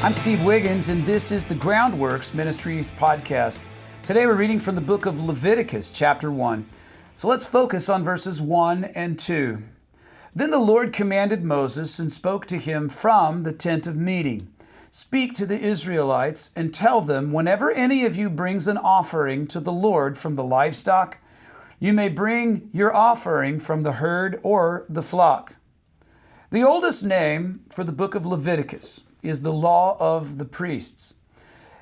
I'm Steve Wiggins, and this is the Groundworks Ministries podcast. Today we're reading from the book of Leviticus, chapter 1. So let's focus on verses 1 and 2. Then the Lord commanded Moses and spoke to him from the tent of meeting. Speak to the Israelites and tell them, whenever any of you brings an offering to the Lord from the livestock, you may bring your offering from the herd or the flock. The oldest name for the book of Leviticus is the law of the priests.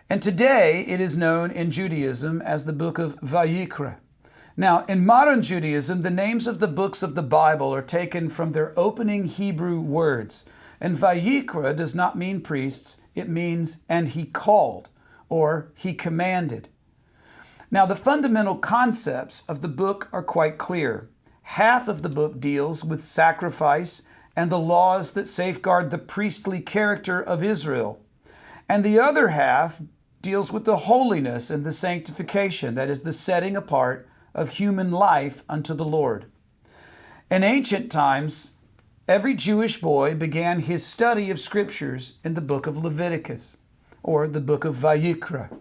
And today it is known in Judaism as the book of Vayikra. Now, in modern Judaism, the names of the books of the Bible are taken from their opening Hebrew words. And Vayikra does not mean priests, it means, and he called, or he commanded. Now, the fundamental concepts of the book are quite clear. Half of the book deals with sacrifice and the laws that safeguard the priestly character of Israel. And the other half deals with the holiness and the sanctification, that is, the setting apart of human life unto the Lord. In ancient times, every Jewish boy began his study of scriptures in the book of Leviticus, or the book of Vayikra.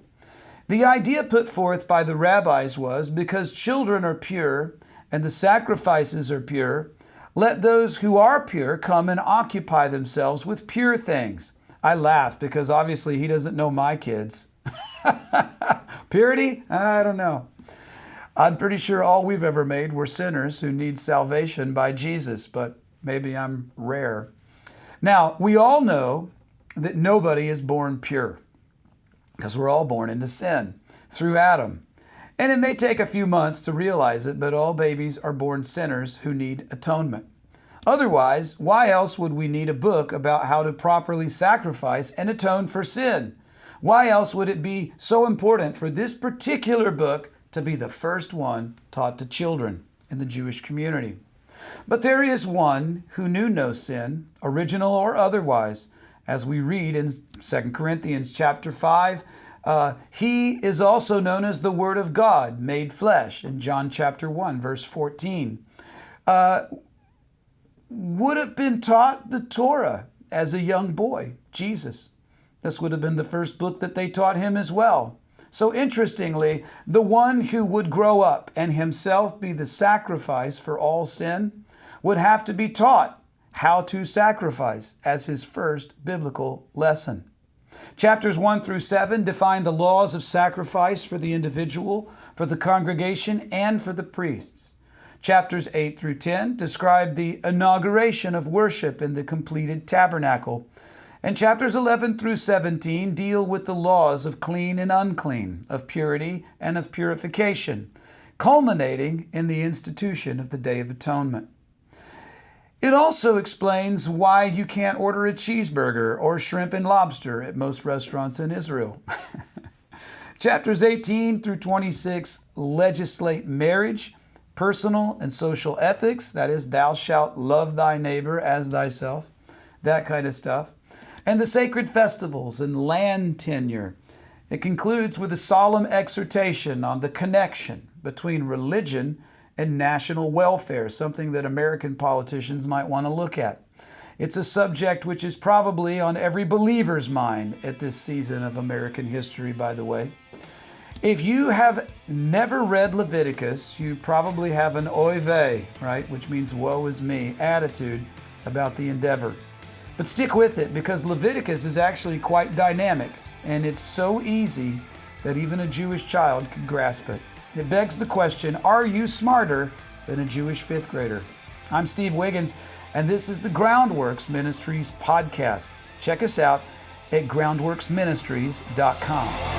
The idea put forth by the rabbis was, because children are pure and the sacrifices are pure, let those who are pure come and occupy themselves with pure things. I laugh because obviously he doesn't know my kids. Purity? I don't know. I'm pretty sure all we've ever made were sinners who need salvation by Jesus, but maybe I'm rare. Now, we all know that nobody is born pure because we're all born into sin through Adam. And it may take a few months to realize it, but all babies are born sinners who need atonement. Otherwise, why else would we need a book about how to properly sacrifice and atone for sin? Why else would it be so important for this particular book to be the first one taught to children in the Jewish community? But there is one who knew no sin, original or otherwise, as we read in 2 Corinthians chapter 5. He is also known as the Word of God made flesh in John chapter 1, verse 14. Would have been taught the Torah as a young boy, Jesus. This would have been the first book that they taught him as well. So interestingly, the one who would grow up and himself be the sacrifice for all sin would have to be taught how to sacrifice as his first biblical lesson. Chapters 1 through 7 define the laws of sacrifice for the individual, for the congregation, and for the priests. Chapters 8 through 10 describe the inauguration of worship in the completed tabernacle. And chapters 11 through 17 deal with the laws of clean and unclean, of purity and of purification, culminating in the institution of the Day of Atonement. It also explains why you can't order a cheeseburger or shrimp and lobster at most restaurants in Israel. Chapters 18 through 26 legislate marriage, personal and social ethics, that is, thou shalt love thy neighbor as thyself, that kind of stuff, and the sacred festivals and land tenure. It concludes with a solemn exhortation on the connection between religion and national welfare, something that American politicians might want to look at. It's a subject which is probably on every believer's mind at this season of American history, by the way. If you have never read Leviticus, you probably have an oy vey, right, which means woe is me, attitude about the endeavor. But stick with it, because Leviticus is actually quite dynamic, and it's so easy that even a Jewish child can grasp it. It begs the question, are you smarter than a Jewish fifth grader? I'm Steve Wiggins, and this is the Groundworks Ministries podcast. Check us out at groundworksministries.com.